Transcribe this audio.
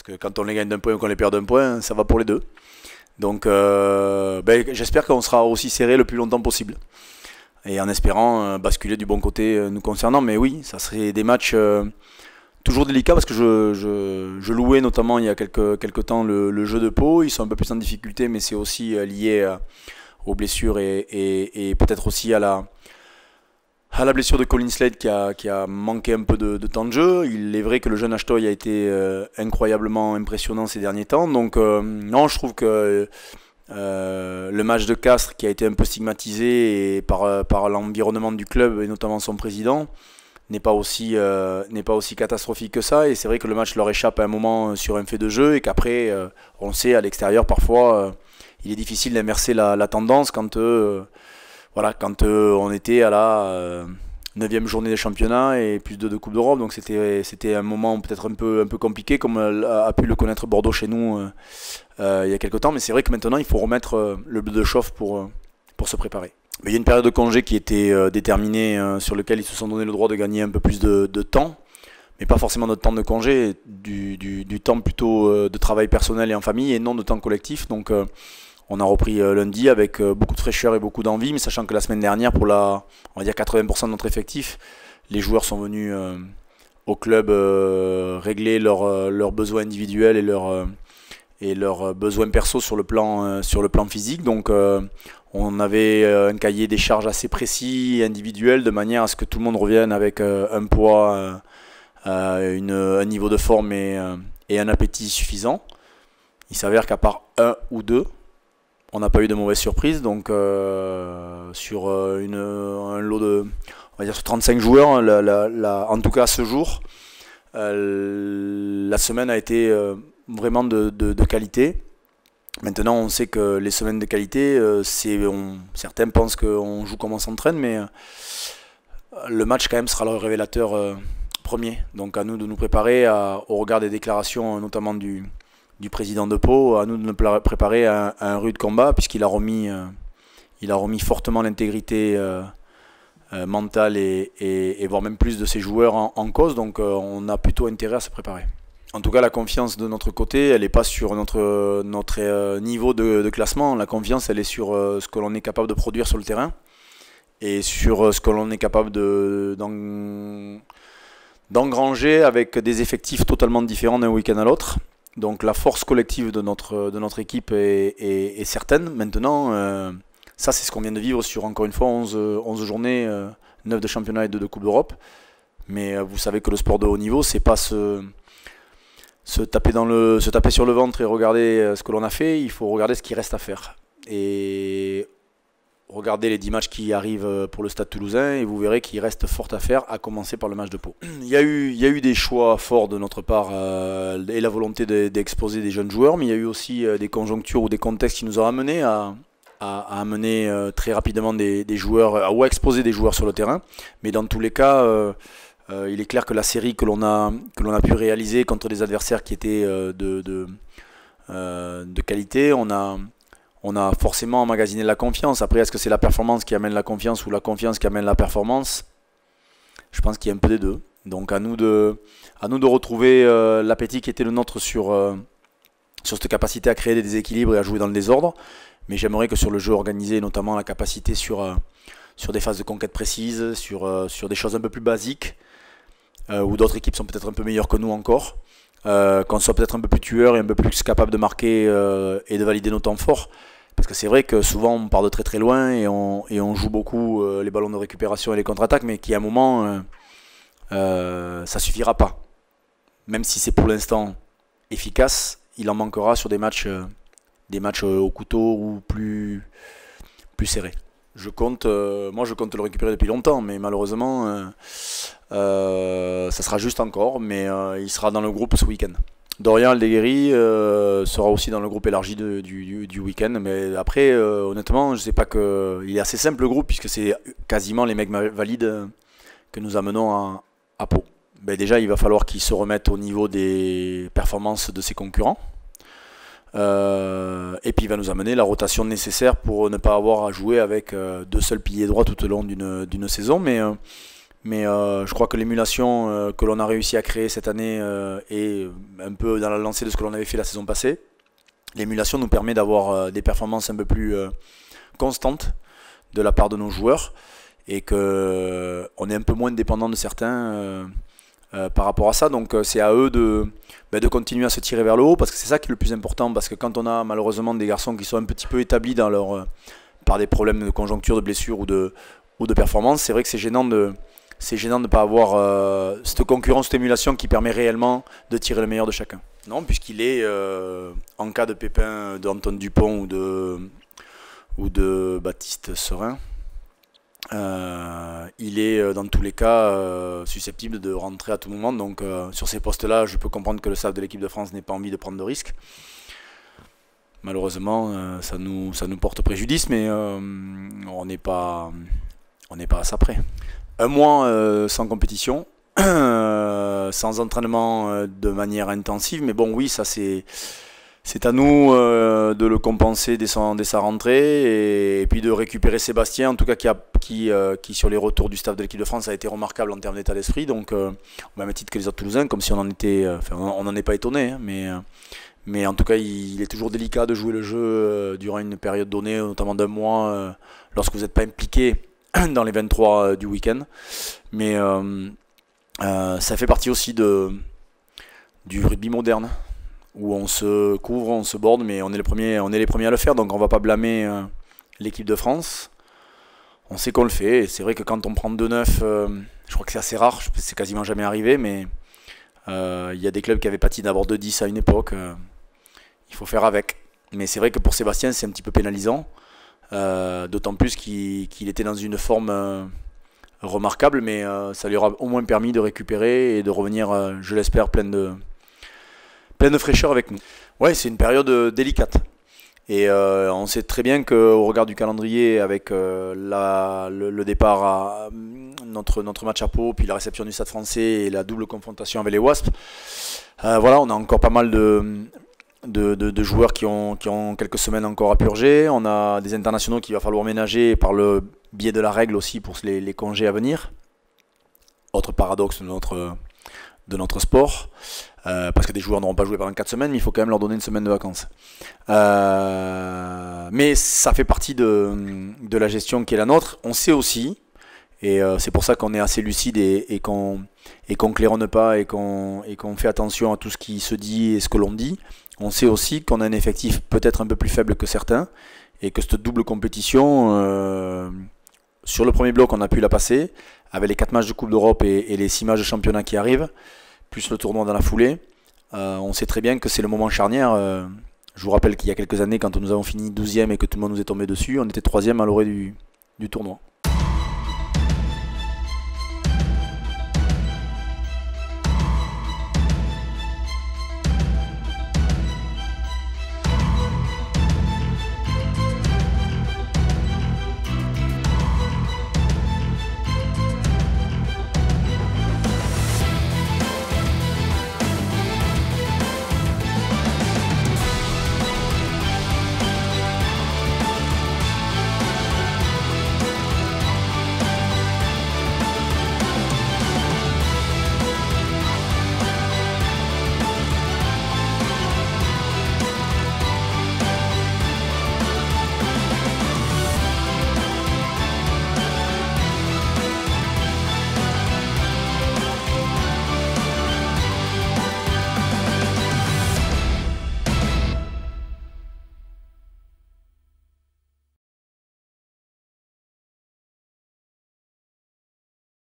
Parce que quand on les gagne d'un point ou qu'on les perd d'un point, ça va pour les deux. Donc j'espère qu'on sera aussi serré le plus longtemps possible. Et en espérant basculer du bon côté nous concernant. Mais oui, ça serait des matchs toujours délicats parce que je louais notamment il y a quelques temps le jeu de Pau. Ils sont un peu plus en difficulté, mais c'est aussi lié aux blessures et peut-être aussi à la blessure de Colin Slade qui a manqué un peu de temps de jeu. Il est vrai que le jeune Ashtoy a été incroyablement impressionnant ces derniers temps. Donc non, je trouve que le match de Castres qui a été un peu stigmatisé par l'environnement du club et notamment son président n'est pas aussi catastrophique que ça. Et c'est vrai que le match leur échappe à un moment sur un fait de jeu et qu'après, on le sait, à l'extérieur parfois, il est difficile d'inverser la tendance quand on était à la 9e journée des championnats et plus de Coupe d'Europe. Donc c'était un moment peut-être un peu compliqué comme a pu le connaître Bordeaux chez nous il y a quelques temps. Mais c'est vrai que maintenant il faut remettre le bleu de chauffe pour se préparer. Mais il y a une période de congé qui était déterminée sur laquelle ils se sont donné le droit de gagner un peu plus de temps. Mais pas forcément de temps de congé, du temps plutôt de travail personnel et en famille et non de temps collectif. Donc on a repris lundi avec beaucoup de fraîcheur et beaucoup d'envie, mais sachant que la semaine dernière, pour on va dire 80% de notre effectif, les joueurs sont venus au club régler leurs besoins individuels et leurs besoins perso sur le plan physique. Donc on avait un cahier des charges assez précis et individuel de manière à ce que tout le monde revienne avec un poids, un niveau de forme et un appétit suffisant. Il s'avère qu'à part un ou deux, on n'a pas eu de mauvaises surprises, donc sur un lot de, on va dire sur 35 joueurs, en tout cas à ce jour, la semaine a été vraiment de qualité. Maintenant, on sait que les semaines de qualité, certains pensent qu'on joue comme on s'entraîne, mais le match quand même sera le révélateur premier. Donc à nous de nous préparer au regard des déclarations, notamment du président de Pau, à nous de nous préparer à un rude combat, puisqu'il a remis fortement l'intégrité mentale et voire même plus de ses joueurs en cause. Donc on a plutôt intérêt à se préparer. En tout cas, la confiance de notre côté, elle n'est pas sur notre niveau de classement. La confiance, elle est sur ce que l'on est capable de produire sur le terrain et sur ce que l'on est capable d'engranger avec des effectifs totalement différents d'un week-end à l'autre. Donc la force collective de notre équipe est certaine. Maintenant, ça c'est ce qu'on vient de vivre sur encore une fois 11 journées, 9 de championnat et 2 de Coupe d'Europe. Mais vous savez que le sport de haut niveau, c'est pas se taper sur le ventre et regarder ce que l'on a fait. Il faut regarder ce qui reste à faire. Et regardez les 10 matchs qui arrivent pour le Stade Toulousain et vous verrez qu'il reste fort à faire, à commencer par le match de Pau. Il y a eu des choix forts de notre part et la volonté d'exposer des jeunes joueurs, mais il y a eu aussi des conjonctures ou des contextes qui nous ont amenés à amener très rapidement des joueurs, ou à exposer des joueurs sur le terrain. Mais dans tous les cas, il est clair que la série que l'on a pu réaliser contre des adversaires qui étaient de qualité, on a forcément emmagasiné la confiance. Après, est-ce que c'est la performance qui amène la confiance ou la confiance qui amène la performance? Je pense qu'il y a un peu des deux. Donc à nous de retrouver l'appétit qui était le nôtre sur cette capacité à créer des déséquilibres et à jouer dans le désordre. Mais j'aimerais que sur le jeu organisé, notamment la capacité sur des phases de conquête précises, sur des choses un peu plus basiques, où d'autres équipes sont peut-être un peu meilleures que nous encore, qu'on soit peut-être un peu plus tueur et un peu plus capable de marquer et de valider nos temps forts. Parce que c'est vrai que souvent on part de très très loin et on joue beaucoup les ballons de récupération et les contre-attaques, mais qu'à un moment ça suffira pas. Même si c'est pour l'instant efficace, il en manquera sur des matchs au couteau ou plus serrés. Moi je compte le récupérer depuis longtemps, mais malheureusement ça sera juste encore, mais il sera dans le groupe ce week-end. Dorian Aldeguerri sera aussi dans le groupe élargi du week-end, mais après honnêtement je sais pas il est assez simple le groupe puisque c'est quasiment les mecs valides que nous amenons à Pau. Ben déjà il va falloir qu'il se remette au niveau des performances de ses concurrents. Et puis il va nous amener la rotation nécessaire pour ne pas avoir à jouer avec deux seuls piliers droits tout au long d'une saison, mais Mais je crois que l'émulation que l'on a réussi à créer cette année est un peu dans la lancée de ce que l'on avait fait la saison passée. L'émulation nous permet d'avoir des performances un peu plus constantes de la part de nos joueurs et qu'on est un peu moins dépendant de certains par rapport à ça. Donc c'est à eux de continuer à se tirer vers le haut parce que c'est ça qui est le plus important. Parce que quand on a malheureusement des garçons qui sont un petit peu établis dans par des problèmes de conjoncture, de blessure ou de performance, c'est vrai que c'est gênant de ne pas avoir cette concurrence, cette émulation qui permet réellement de tirer le meilleur de chacun. Non, puisqu'il est, en cas de pépin d'Antoine Dupont ou de Baptiste Serin, il est dans tous les cas susceptible de rentrer à tout moment. Donc sur ces postes-là, je peux comprendre que le staff de l'équipe de France n'ait pas envie de prendre de risques. Malheureusement, ça nous porte préjudice, mais on n'est pas à ça près. Un mois sans compétition, sans entraînement de manière intensive, mais bon oui, ça c'est à nous de le compenser dès sa rentrée et puis de récupérer Sébastien, en tout cas qui sur les retours du staff de l'équipe de France a été remarquable en termes d'état d'esprit, donc au même titre que les autres Toulousains, comme si on n'en est pas étonné, hein, mais en tout cas il est toujours délicat de jouer le jeu durant une période donnée, notamment d'un mois, lorsque vous n'êtes pas impliqué dans les 23 du week-end. Mais ça fait partie aussi du rugby moderne, où on se couvre, on se borde, mais on est les premiers à le faire, donc on ne va pas blâmer l'équipe de France. On sait qu'on le fait, et c'est vrai que quand on prend 2-9, je crois que c'est assez rare, c'est quasiment jamais arrivé, mais il y a des clubs qui avaient pâti d'avoir 2-10 à une époque, il faut faire avec. Mais c'est vrai que pour Sébastien, c'est un petit peu pénalisant. D'autant plus qu'il était dans une forme remarquable, mais ça lui aura au moins permis de récupérer et de revenir, je l'espère, pleine de fraîcheur avec nous. Ouais, c'est une période délicate. Et on sait très bien qu'au regard du calendrier, avec le départ à notre match à Pau, puis la réception du Stade Français et la double confrontation avec les Wasps, voilà, on a encore pas mal de joueurs qui ont quelques semaines encore à purger. On a des internationaux qu'il va falloir ménager par le biais de la règle aussi pour les congés à venir. Autre paradoxe de notre sport, parce que des joueurs n'auront pas joué pendant 4 semaines, mais il faut quand même leur donner une semaine de vacances. Mais ça fait partie de la gestion qui est la nôtre. On sait aussi, et c'est pour ça qu'on est assez lucide et qu'on claironne pas et qu'on fait attention à tout ce qui se dit et ce que l'on dit. On sait aussi qu'on a un effectif peut-être un peu plus faible que certains et que cette double compétition, sur le premier bloc, on a pu la passer avec les 4 matchs de Coupe d'Europe et les 6 matchs de championnat qui arrivent, plus le tournoi dans la foulée. On sait très bien que c'est le moment charnière. Je vous rappelle qu'il y a quelques années, quand nous avons fini 12e et que tout le monde nous est tombé dessus, on était 3e à l'orée du tournoi.